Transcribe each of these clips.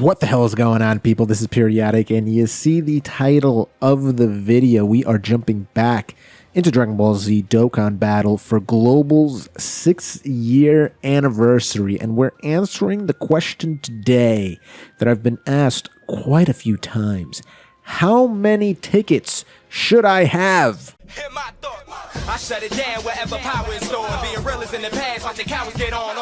What the hell is going on, people? This is Periodik, and you see the title of the video. We are jumping back into Dragonball Z Dokkan Battle for Global's 6-year anniversary, and we're answering the question today that I've been asked quite a few times. How many tickets should I have? I shut it down wherever power is stored. Being real is in the past, watching cowards get on.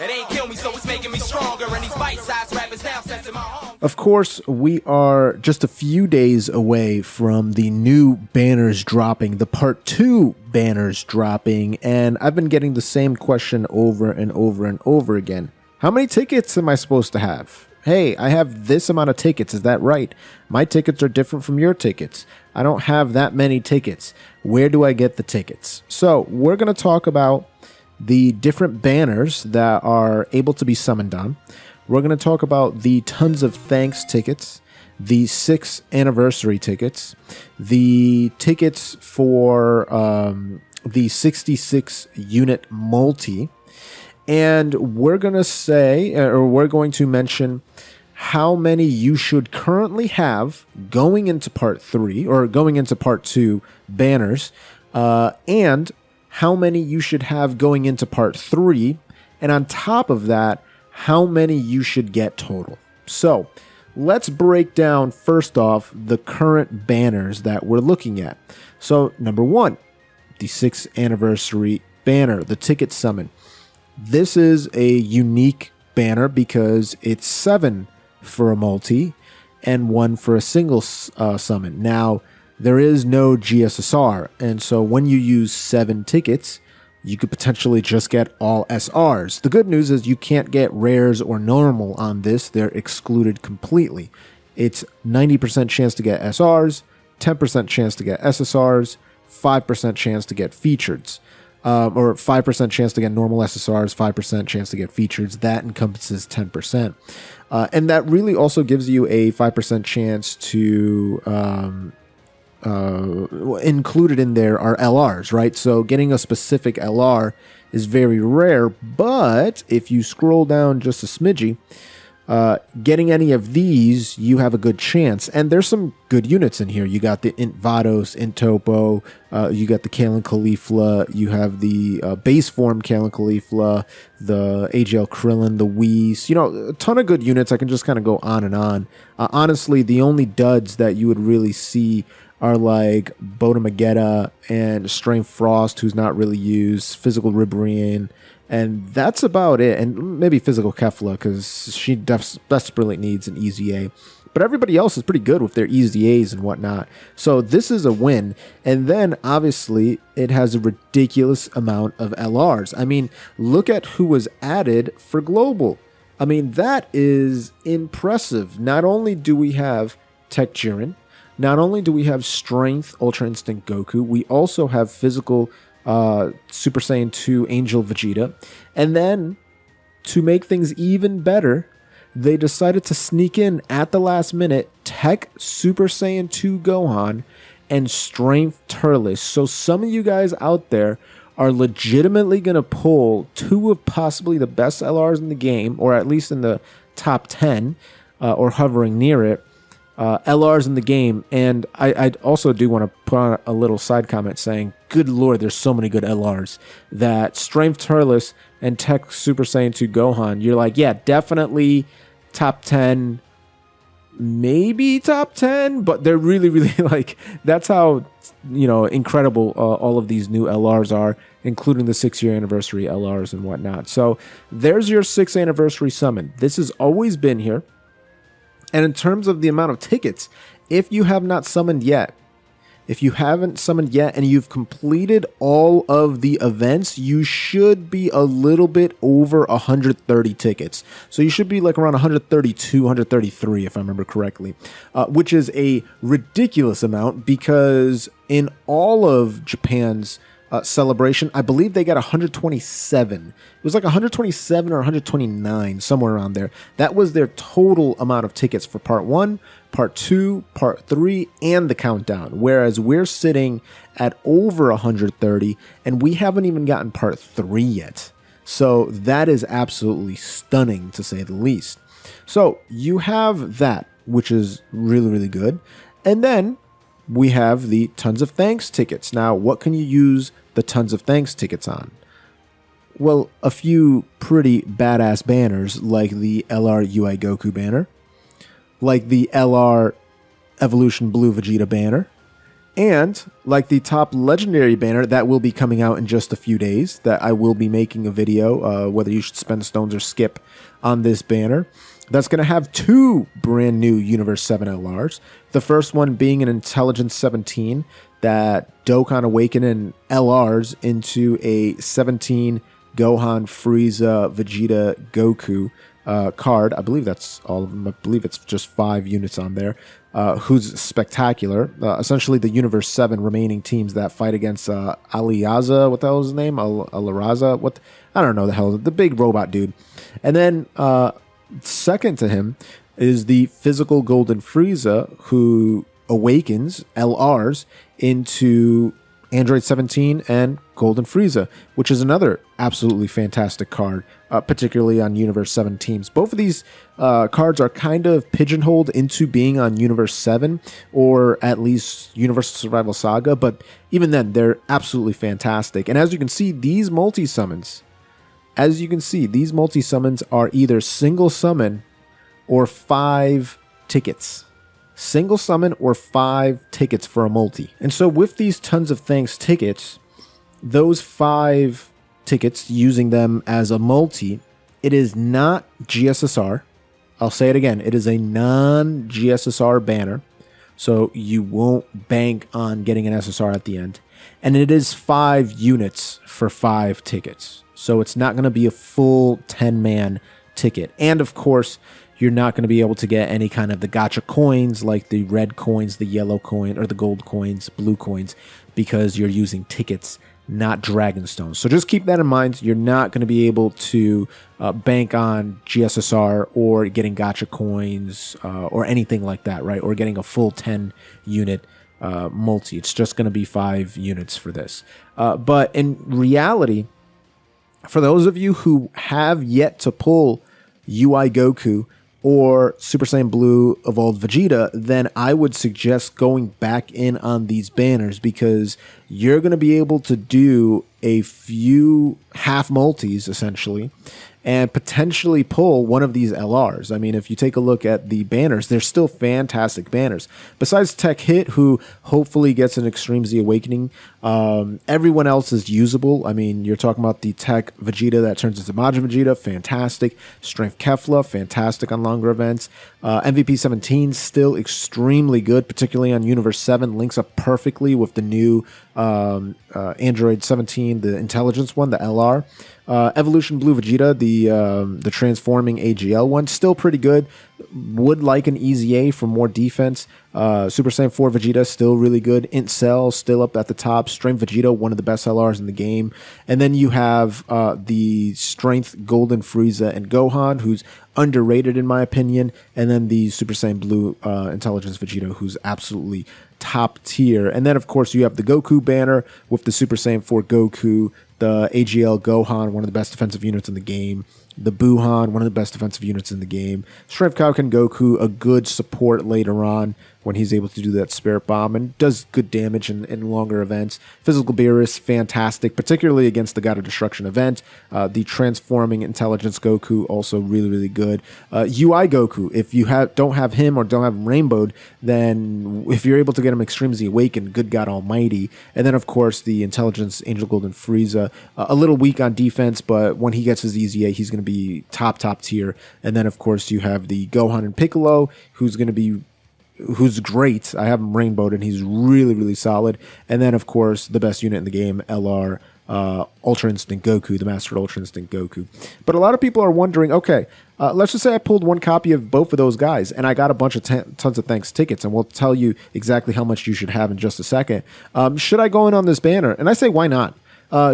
It ain't kill me, so it's making me stronger. And these bite-sized rappers now sensing my home. Of course, we are just a few days away from the new banners dropping, the Part 2 banners dropping, and I've been getting the same question over and over and over again. How many tickets am I supposed to have? Hey, I have this amount of tickets, is that right? My tickets are different from your tickets. I don't have that many tickets. Where do I get the tickets? So we're going to talk about the different banners that are able to be summoned on. We're going to talk about the tons of thanks tickets, the 6th anniversary tickets, the tickets for the 66 unit multi, and we're going to say, or we're going to mention how many you should currently have going into Part 3 or going into Part 2 banners, and how many you should have going into Part 3, and on top of that, how many you should get total. So let's break down first off the current banners that we're looking at. So number 1, the 6th anniversary banner, the ticket summon. This is a unique banner because it's 7 for a multi and 1 for a single summon. Now, there is no GSSR, and so when you use 7 tickets, you could potentially just get all SRs. The good news is you can't get rares or normal on this. They're excluded completely. It's 90% chance to get SRs, 10% chance to get SSRs, 5% chance to get featureds. Or 5% chance to get normal SSRs, 5% chance to get featureds. That encompasses 10%. And that really also gives you a 5% chance to, included in there are LRs, right? So getting a specific LR is very rare, but if you scroll down just a smidgy, getting any of these, you have a good chance. And there's some good units in here. You got the Int Vados, Int Topo, you got the Kalen Caulifla, you have the base form Kalen Caulifla, the AGL Krillin, the Whis, you know, a ton of good units. I can just kind of go on and on. Honestly, the only duds that you would really see are like Bodamagetta and Strain Frost, who's not really used, Physical Ribrian, and that's about it. And maybe Physical Kefla, because she desperately needs an EZA. But everybody else is pretty good with their EZAs and whatnot. So this is a win. And then, obviously, it has a ridiculous amount of LRs. I mean, look at who was added for Global. I mean, that is impressive. Not only do we have Tech Jiren, not only do we have Strength Ultra Instinct Goku, we also have Physical Super Saiyan 2 Angel Vegeta. And then, to make things even better, they decided to sneak in at the last minute Tech Super Saiyan 2 Gohan and Strength Turles. So some of you guys out there are legitimately going to pull 2 of possibly the best LRs in the game, or at least in the top 10, or hovering near it. LRs in the game, and I also do want to put on a little side comment saying, good lord, there's so many good LRs that Strength Turles and Tech Super Saiyan 2 Gohan, you're like, yeah, definitely top 10, maybe top 10, but they're really, really like, that's how, you know, incredible all of these new LRs are, including the 6-year anniversary LRs and whatnot. So there's your 6th anniversary summon. This has always been here. And in terms of the amount of tickets, if you have not summoned yet, if you haven't summoned yet and you've completed all of the events, you should be a little bit over 130 tickets. So you should be like around 132, 133, if I remember correctly, which is a ridiculous amount because in all of Japan's celebration, I believe they got 127. It was like 127 or 129, somewhere around there. That was their total amount of tickets for Part 1, Part 2, Part 3, and the countdown. Whereas we're sitting at over 130, and we haven't even gotten Part 3 yet. So that is absolutely stunning, to say the least. So you have that, which is really, really good. And then we have the Tons of Thanks tickets. Now, what can you use the Tons of Thanks tickets on? Well, a few pretty badass banners like the LR UI Goku banner, like the LR Evolution Blue Vegeta banner, and like the top legendary banner that will be coming out in just a few days, that I will be making a video, whether you should spend stones or skip on this banner. That's going to have 2 brand new Universe 7 LRs. The first one being an Intelligence 17 that Dokkan Awakening LRs into a 17 Gohan, Frieza, Vegeta, Goku card. I believe that's all of them. I believe it's just 5 units on there. Who's spectacular. Essentially the Universe 7 remaining teams that fight against Aliaza. What the hell is his name? Alaraza? What? I don't know the hell. The big robot dude. And then second to him is the physical Golden Frieza, who awakens LRs into Android 17 and Golden Frieza, which is another absolutely fantastic card, particularly on Universe 7 teams. Both of these cards are kind of pigeonholed into being on Universe 7 or at least Universal Survival Saga, but even then, they're absolutely fantastic. And as you can see, these multi-summons, are either single summon or 5 tickets. Single summon or 5 tickets for a multi. And so with these Tons of Thanks tickets, those 5 tickets, using them as a multi, it is not GSSR. I'll say it again. It is a non-GSSR banner. So you won't bank on getting an SSR at the end. And it is 5 units for 5 tickets. So it's not going to be a full 10-man ticket. And of course, you're not going to be able to get any kind of the gacha coins like the red coins, the yellow coin, or the gold coins, blue coins, because you're using tickets, not Dragon Stones. So just keep that in mind. You're not going to be able to bank on GSSR or getting gacha coins or anything like that, right? Or getting a full 10 unit multi. It's just going to be 5 units for this. But in reality, for those of you who have yet to pull UI Goku or Super Saiyan Blue Evolved Vegeta, then I would suggest going back in on these banners, because you're going to be able to do a few half multis essentially and potentially pull one of these LRs. I mean, if you take a look at the banners, they're still fantastic banners. Besides Tech Hit, who hopefully gets an Extreme Z Awakening, everyone else is usable. I mean, you're talking about the Tech Vegeta that turns into Majin Vegeta, fantastic. Strength Kefla, fantastic on longer events. MVP 17, still extremely good, particularly on Universe 7. Links up perfectly with the new Android 17, the Intelligence one, the LR. Evolution Blue Vegeta, the transforming AGL one, still pretty good. Would like an Easy A for more defense. Super Saiyan 4 Vegeta, still really good. Int Cell, still up at the top. Strength Vegeta, one of the best LRs in the game. And then you have the Strength Golden Frieza and Gohan, who's underrated in my opinion. And then the Super Saiyan Blue Intelligence Vegeta, who's absolutely top tier. And then, of course, you have the Goku banner with the Super Saiyan 4 Goku, the AGL Gohan, one of the best defensive units in the game. The Buhan, one of the best defensive units in the game. Strength Kaioken Goku, a good support later on when he's able to do that Spirit Bomb and does good damage in longer events. Physical Beerus, fantastic, particularly against the God of Destruction event. The Transforming Intelligence Goku, also really, really good. UI Goku, if you don't have him or don't have him rainbowed, then if you're able to get him Extreme Z Awakened, good God Almighty. And then, of course, the Intelligence Angel Golden Frieza, a little weak on defense, but when he gets his Easy A, he's going to be top tier. And then, of course, you have the Gohan and Piccolo, who's great. I have him rainbowed and he's really, really solid. And then, of course, the best unit in the game, LR, Ultra Instinct Goku, the Master Ultra Instinct Goku. But a lot of people are wondering, okay, let's just say I pulled one copy of both of those guys and I got a bunch of Tons of Thanks tickets, and we'll tell you exactly how much you should have in just a second. Should I go in on this banner? And I say, why not?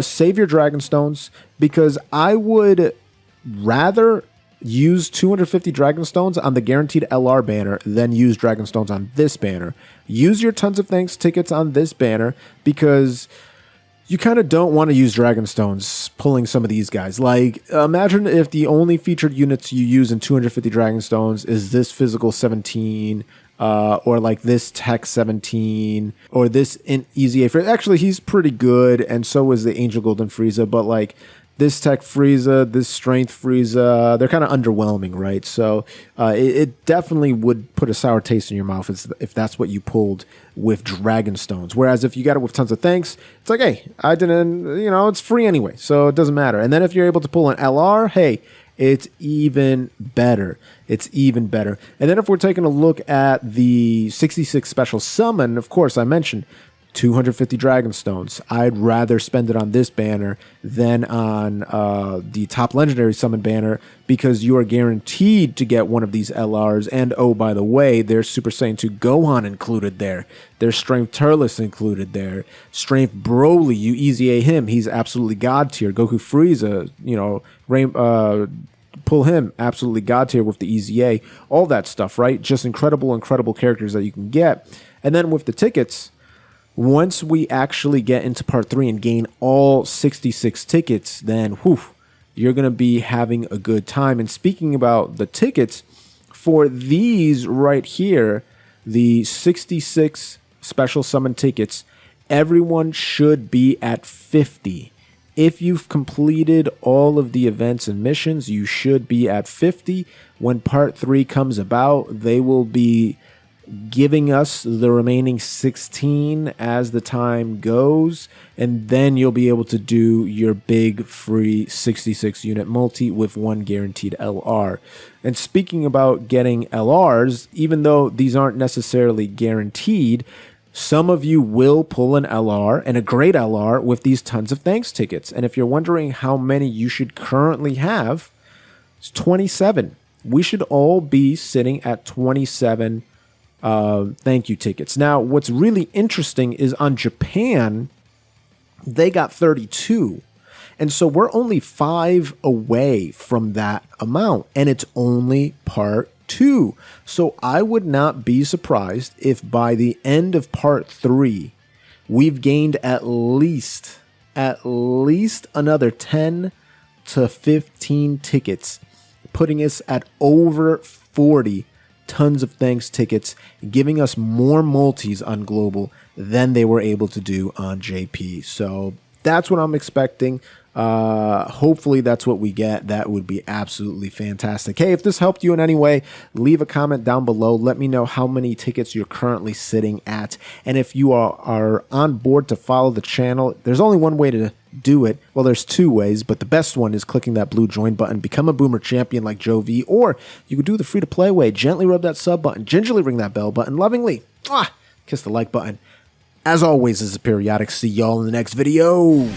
Save your Dragon Stones, because I would rather use 250 Dragon Stones on the guaranteed LR banner than use Dragon Stones on this banner. Use your Tons of Thanks tickets on this banner, because you kind of don't want to use Dragon Stones pulling some of these guys. Like, imagine if the only featured units you use in 250 Dragon Stones is this physical 17, or like this tech 17, or this in Easy A. Actually, he's pretty good, and so is the Angel Golden Frieza, but like this tech Frieza, this strength Frieza, they're kind of underwhelming, right? So it definitely would put a sour taste in your mouth if that's what you pulled with Dragon Stones. Whereas if you got it with tons of thanks, it's like, hey, I didn't, it's free anyway, so it doesn't matter. And then if you're able to pull an LR, hey, it's even better. It's even better. And then if we're taking a look at the 66 special summon, of course, I mentioned 250 Dragon Stones. I'd rather spend it on this banner than on the top legendary summon banner, because you are guaranteed to get one of these LRs. And oh, by the way, there's Super Saiyan 2 Gohan included there. There's Strength Turles included there. Strength Broly, you Easy A him. He's absolutely God tier. Goku Frieza, pull him, absolutely God tier with the Easy A. All that stuff, right? Just incredible characters that you can get. And then with the tickets, once we actually get into part 3 and gain all 66 tickets, then whew, you're going to be having a good time. And speaking about the tickets, for these right here, the 66 special summon tickets, everyone should be at 50. If you've completed all of the events and missions, you should be at 50. When part 3 comes about, they will be giving us the remaining 16 as the time goes, and then you'll be able to do your big free 66 unit multi with one guaranteed LR. And speaking about getting LRs, even though these aren't necessarily guaranteed, some of you will pull an LR, and a great LR, with these tons of thanks tickets. And if you're wondering how many you should currently have, it's 27. We should all be sitting at 27 thank you tickets. Now, what's really interesting is on Japan, they got 32. And so we're only 5 away from that amount, and it's only part 2. So I would not be surprised if by the end of part 3, we've gained at least another 10 to 15 tickets, putting us at over 40 tons of thanks tickets, giving us more multis on Global than they were able to do on JP. So that's what I'm expecting. Hopefully that's what we get. That would be absolutely fantastic. Hey, if this helped you in any way, leave a comment down below. Let me know how many tickets you're currently sitting at. And if you are on board to follow the channel, there's only one way to do it. Well, there's 2 ways, but the best one is clicking that blue join button, become a boomer champion like Joe V, or you could do the free to play way, gently rub that sub button, gingerly ring that bell button, lovingly kiss the like button. As always, this is Periodic. See y'all in the next video.